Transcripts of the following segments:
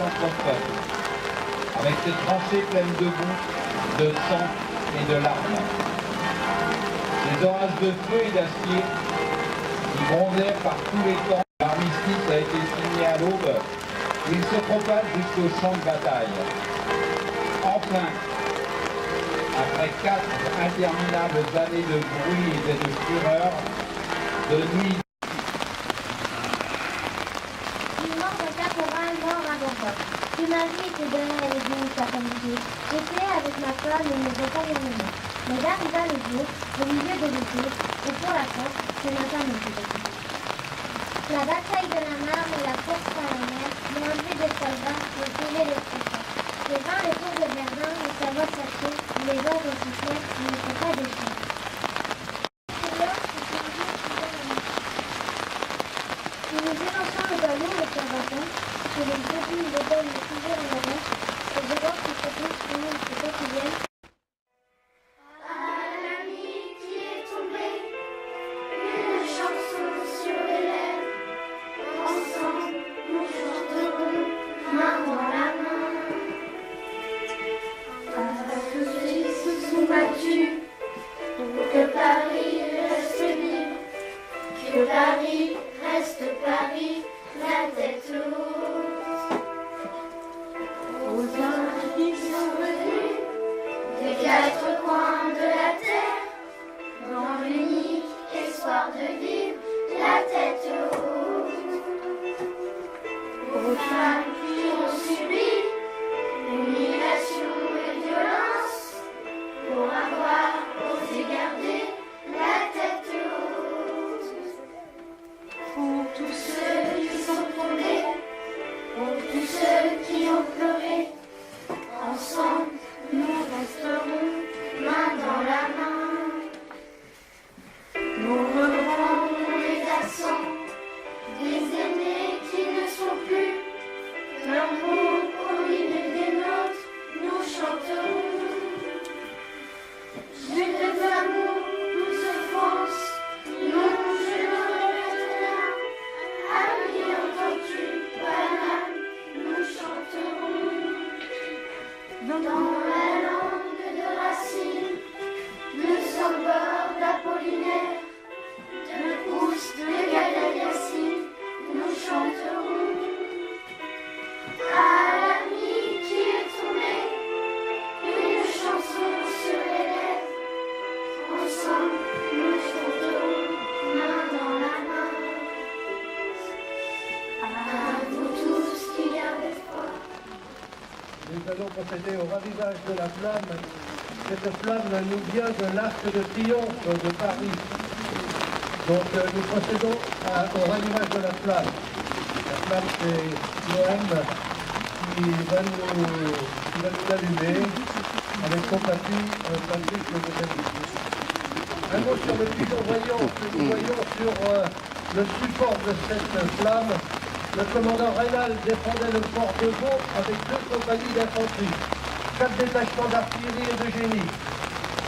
contre peuple, avec ses tranchées pleines de boue, de sang et de larmes. Ces orages de feu et d'acier qui grondèrent par tous les temps. L'armistice a été signé à l'aube, il se propage jusqu'au champ de bataille. Enfin, après 4 interminables années de bruit et de fureur, de nuit. Une mort de caporal, mort à Bangkok. Que ma vie était donnée à l'église après-midi. J'étais avec ma femme et mes enfants réunis. Mais arriva le jour, au milieu de l'été, et pour la force, ce n'a pas été. La bataille de la Marne et la course par la mer m'ont enlevé des soldats et sauvé les Français. Les vins les tours de Verdun, les Savoies sacrées, les ordres sifflèrent, mais ne sont pas des chiens. Nous nous élançons le ballon et sur bâton, que les débuts le donnent toujours en avance, et je vois qu'ils se poussent pour nous ce quotidien. Que Paris reste libre, que Paris reste Paris, la tête haute. Aux gens qui sont venus des 4 coins de la terre, dans l'unique espoir de vivre, la tête haute. Aux femmes qui ont subi humiliation et violence, pour avoir osé garder la tête haute. Pour tous ceux qui sont tombés, pour tous ceux qui ont pleuré, ensemble nous resterons main dans la main. Nous reprendrons les accents des aînés qui ne sont plus, l'amour au milieu des nôtres, nous chanterons. J'ai de l'amour, douce France, non, je ne regrette rien. Ami, entends-tu, Paname, nous chanterons. Dans la langue de Racine, le sambord d'Apollinaire, de Proust, de Gallagher, nous chanterons. À l'ami qui est tombé, une chanson sur les lèvres. Ensemble, nous chanterons main dans la main. À vous tous qui gardez froid. Nous allons procéder au ravivage de la flamme. Cette flamme nous vient de l'Arc de Triomphe de Paris. Donc nous procédons au ravivage de la flamme. La flamme, c'est Noël qui va nous allumer avec son papier que vous avez. Un mot sur le pigeon voyant que nous voyons sur le support de cette flamme. Le commandant Raynal défendait le fort de Vaux avec 2 compagnies d'infanterie, 4 détachements d'artillerie et de génie.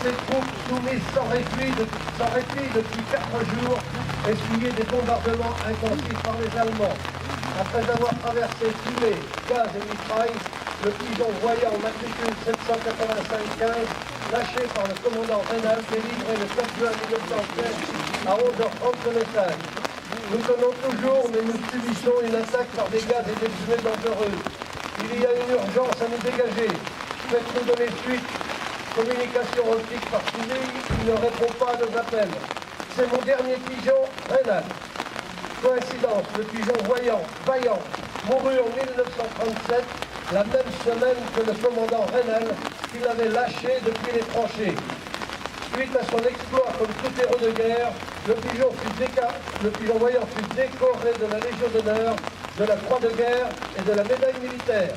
Ces troupes soumises sans répit depuis 4 jours, essuyaient des bombardements intensifs par les Allemands. Après avoir traversé fumée, gaz et mitraille, le pigeon voyant matricule 785-15, lâché par le commandant Raynal, délivré le 4 juin 1915 à 11h30 de l'État. Nous tenons toujours, mais nous subissons une attaque par des gaz et des fumées dangereuses. Il y a une urgence à nous dégager. Faites-nous donner suite. Communication optique par Toulouse, il ne répond pas à nos appels. C'est mon dernier pigeon, Raynal. Coïncidence, le pigeon voyant, vaillant, mourut en 1937, la même semaine que le commandant Raynal, qu'il avait lâché depuis les tranchées. Suite à son exploit comme tout héros de guerre, le pigeon voyant fut décoré de la Légion d'honneur, de la Croix de guerre et de la médaille militaire.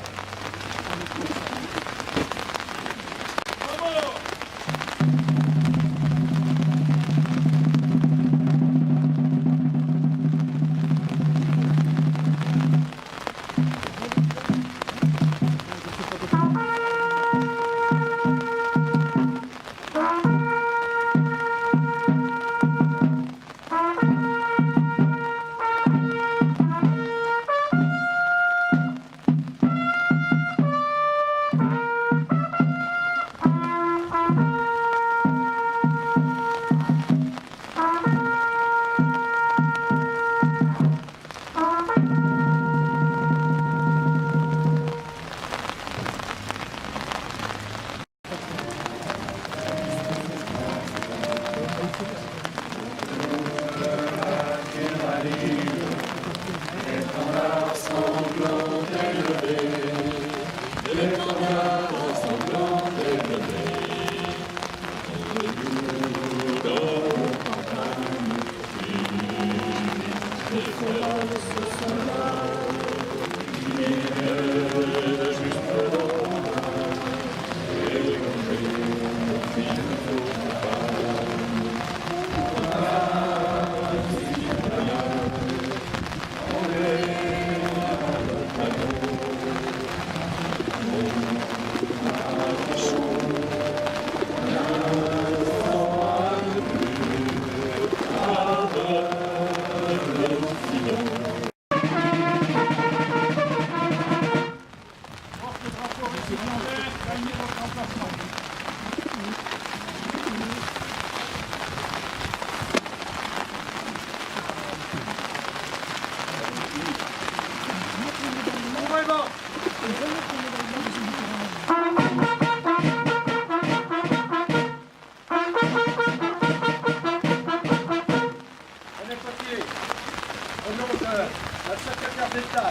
Au nom de la secrétaire d'État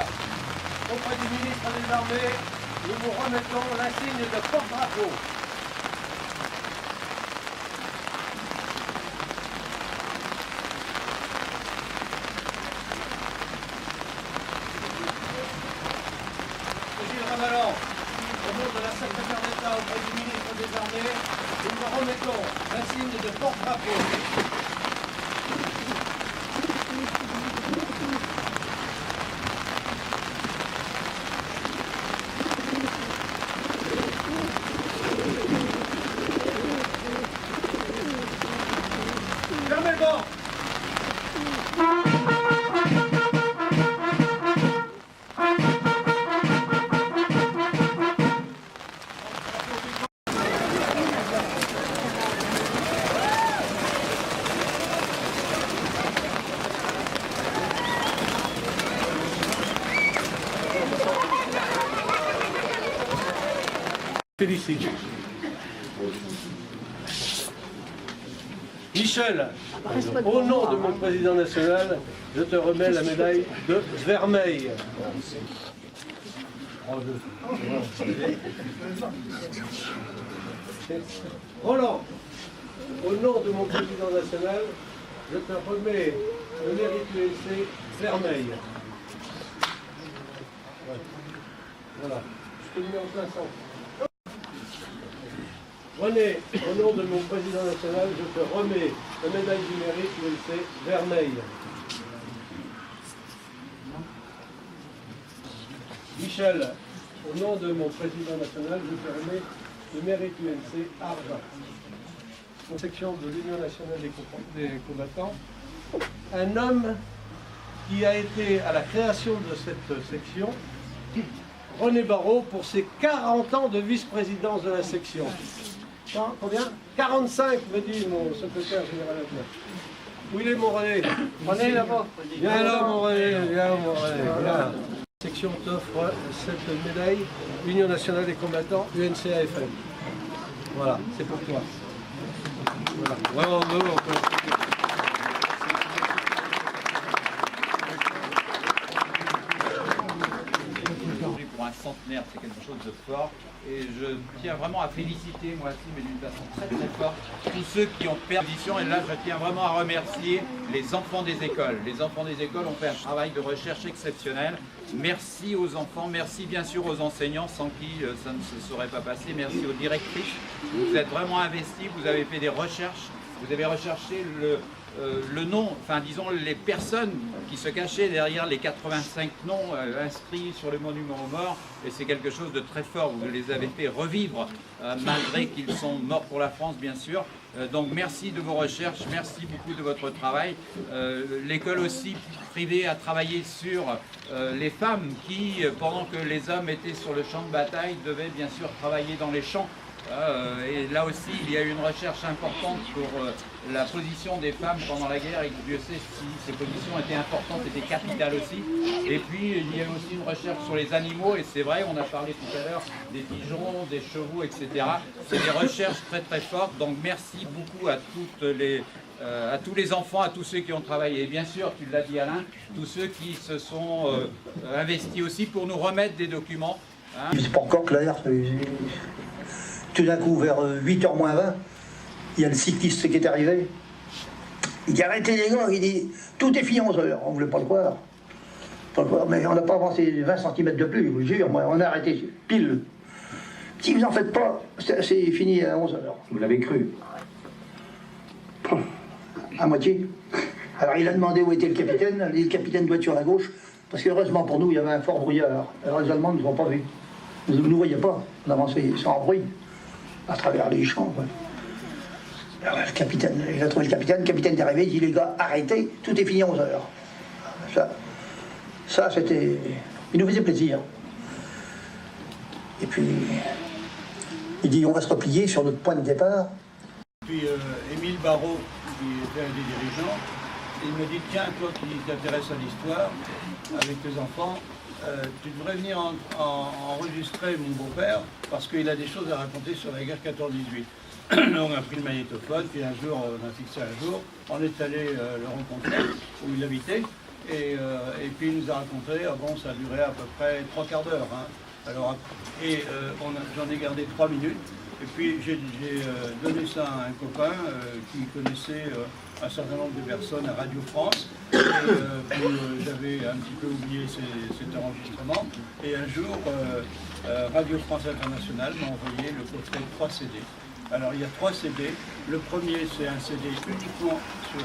auprès du ministre des Armées, nous vous remettons l'insigne de porte-drapeau. Gilles Ravalan, au nom de la secrétaire d'État auprès du ministre des Armées, nous vous remettons l'insigne de porte-drapeau. Fermez le banc. Félicite. Michel, au nom de mon président national, je te remets la médaille de vermeil. Roland, au nom de mon président national, je te remets le mérite UNC vermeil. Voilà, je te mets en plein centre. René, au nom de mon président national, je te remets la médaille du mérite UNC vermeil. Michel, au nom de mon président national, je te remets le mérite UNC argent. En section de l'Union nationale des combattants, un homme qui a été à la création de cette section, René Barrault, pour ses 40 ans de vice-présidence de la section. Combien? 45, me dit mon secrétaire général adjoint. Où il est mon René? René là-bas. Viens là mon René, viens mon René. Viens. La section t'offre cette médaille, Union nationale des combattants, UNCAFM. Voilà, c'est pour toi. Voilà. Bravo, bravo. Pour un centenaire, c'est quelque chose de fort et je tiens vraiment à féliciter moi aussi, mais d'une façon très très forte, tous ceux qui ont perdu position. Et là je tiens vraiment à remercier les enfants des écoles. Les enfants des écoles ont fait un travail de recherche exceptionnel. Merci aux enfants, merci bien sûr aux enseignants sans qui ça ne se serait pas passé. Merci aux directrices, vous êtes vraiment investis, vous avez fait des recherches, vous avez recherché le nom, enfin disons les personnes qui se cachaient derrière les 85 noms inscrits sur le monument aux morts, et c'est quelque chose de très fort, vous les avez fait revivre malgré qu'ils sont morts pour la France bien sûr. Donc merci de vos recherches, merci beaucoup de votre travail. L'école aussi privée a travaillé sur les femmes qui, pendant que les hommes étaient sur le champ de bataille, devaient bien sûr travailler dans les champs. Et là aussi, il y a eu une recherche importante pour la position des femmes pendant la guerre, et Dieu sait si ces positions étaient importantes, étaient capitales aussi. Et puis, il y a aussi une recherche sur les animaux, et c'est vrai, on a parlé tout à l'heure des pigeons, des chevaux, etc. C'est des recherches très très fortes, donc merci beaucoup à tous les enfants, à tous ceux qui ont travaillé. Et bien sûr, tu l'as dit Alain, tous ceux qui se sont investis aussi pour nous remettre des documents. Hein. C'est pas encore clair. Tout d'un coup, vers 8h moins 20, il y a le cycliste qui est arrivé. Il dit arrêtez les gars, il dit tout est fini à 11h. On ne voulait pas le croire. Mais on n'a pas avancé 20 cm de plus, je vous jure. Moi, on a arrêté pile. Si vous n'en faites pas, c'est fini à 11h. Vous l'avez cru? À moitié. Alors il a demandé où était le capitaine. Il dit, le capitaine doit être sur la gauche. Parce que heureusement pour nous, il y avait un fort brouillard. Alors les Allemands ne nous ont pas vus. Ils ne nous voyaient pas. On avançait sans bruit, à travers les champs. Ouais. Alors le capitaine, il a trouvé le capitaine est arrivé, il dit les gars, arrêtez, tout est fini à 11h. Ça c'était. Il nous faisait plaisir. Et puis, il dit on va se replier sur notre point de départ. Puis Émile Barrault, qui était un des dirigeants, il me dit tiens, toi qui t'intéresses à l'histoire, avec tes enfants, tu devrais venir enregistrer mon beau-père parce qu'il a des choses à raconter sur la guerre 14-18. On a pris le magnétophone, puis un jour, on a fixé un jour, on est allé le rencontrer où il habitait, et puis il nous a raconté, bon, ça a duré à peu près 3/4 d'heure. Hein. Alors, j'en ai gardé 3 minutes, et puis j'ai donné ça à un copain qui connaissait un certain nombre de personnes à Radio France, et j'avais un petit peu oublié cet enregistrement, et un jour, Radio France Internationale m'a envoyé le coffret 3 CD. Alors il y a 3 CD. Le premier, c'est un CD uniquement sur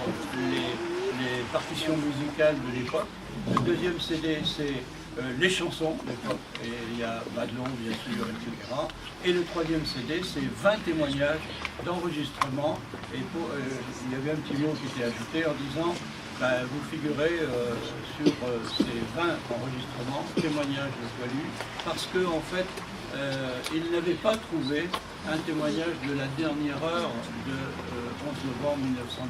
les partitions musicales de l'époque. Le deuxième CD, c'est les chansons de l'époque. Et il y a Madelon, bien sûr, etc. Et le troisième CD, c'est 20 témoignages d'enregistrement. Et il y avait un petit mot qui était ajouté en disant vous figurez sur ces 20 enregistrements, témoignages de Poilu, parce qu'en fait, il n'avait pas trouvé un témoignage de la dernière heure de 11 novembre 1918.